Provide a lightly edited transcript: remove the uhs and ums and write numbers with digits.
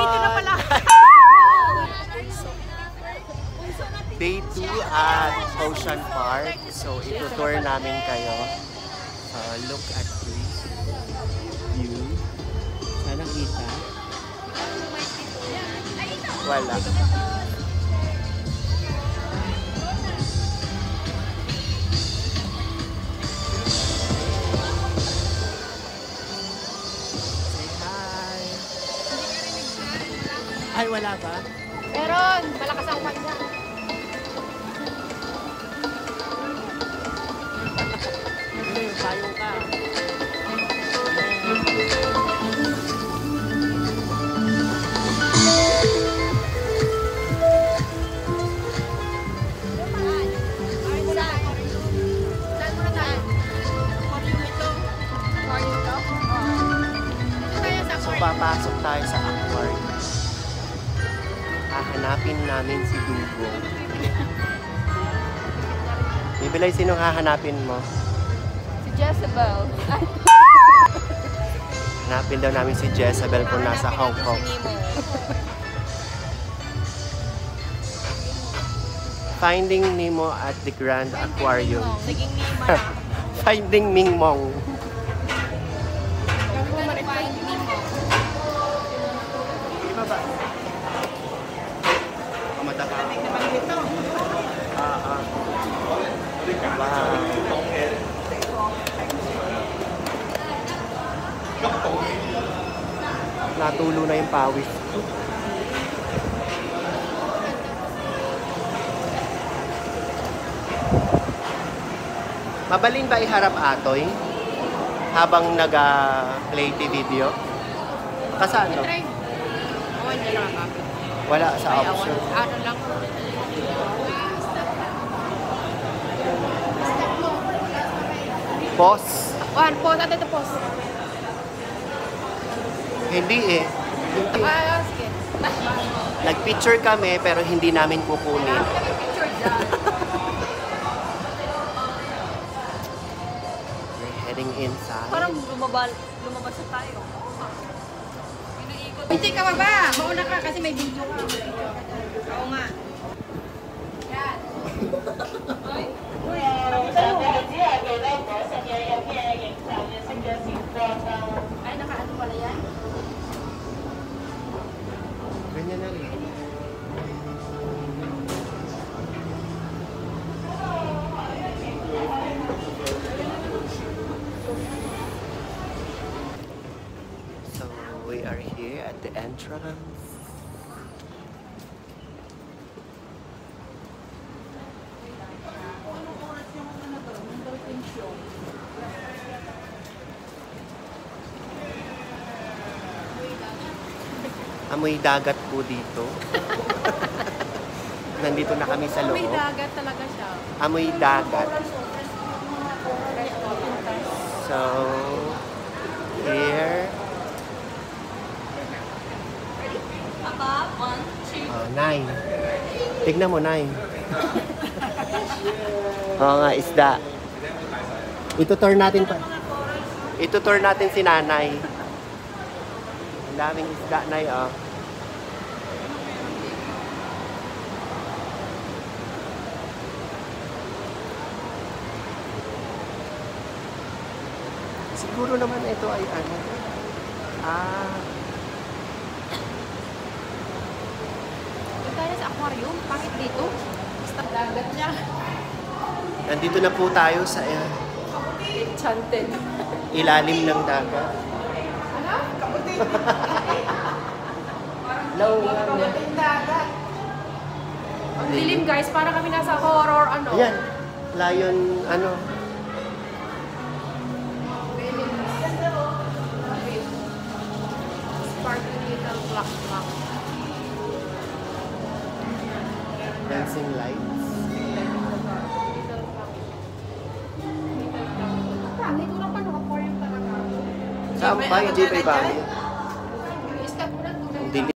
Dito na pala. Day 2 at Ocean Park. So, itutour namin kayo. Look at this view. Sana kita. Wala. Say hi. Ay, wala ba? Meron. Malakas ang kanya. Payong ka. So, papasok tayo sa aquarium. Hahanapin namin si Dugo. Bibilay, sinong hahanapin mo? Jezebel. Hanapin daw namin si Jezebel kung nasa Hong Kong. Finding Nemo at the Grand Aquarium. Naging Nemo na. Finding Ming Mong. Natulo na yung pawis. Mabalin ba iharap atoy habang nag-play video? Kasano? Wala sa option. Ano lang. Pause? Pause. At ito pause. Hindi eh. Hindi. Sige. Nag-picture kami pero hindi namin kukunin. We're heading inside. Parang lumabas na tayo. Hindi ka ba? Mauna ka kasi may video ka. Oo nga. Yan. Ay, nakaano pala yan? Ganyan na rin. So, we are here at the entrance. Amoy dagat po dito. Nandito na kami sa loob. May dagat talaga siya. Amoy dagat. So, here. Oh, 9. Tignan mo, 9. Oo nga, isda. Itutour natin pa. Itutour natin si nanay. Ang daming isda, nay, oh. Siguro naman ito ay ano. Doon tayo sa aquarium. Bakit dito? Basta dagat niya. Nandito na po tayo sa Enchanted. ilalim ng dagat. Ano? Kaputi. Low. Kaputing dagat. Ang dilim guys, para kami nasa horror ano. Ayan. Lion, ano. Sparkling little black. Dancing lights. Saan pa? Hindi pa iba.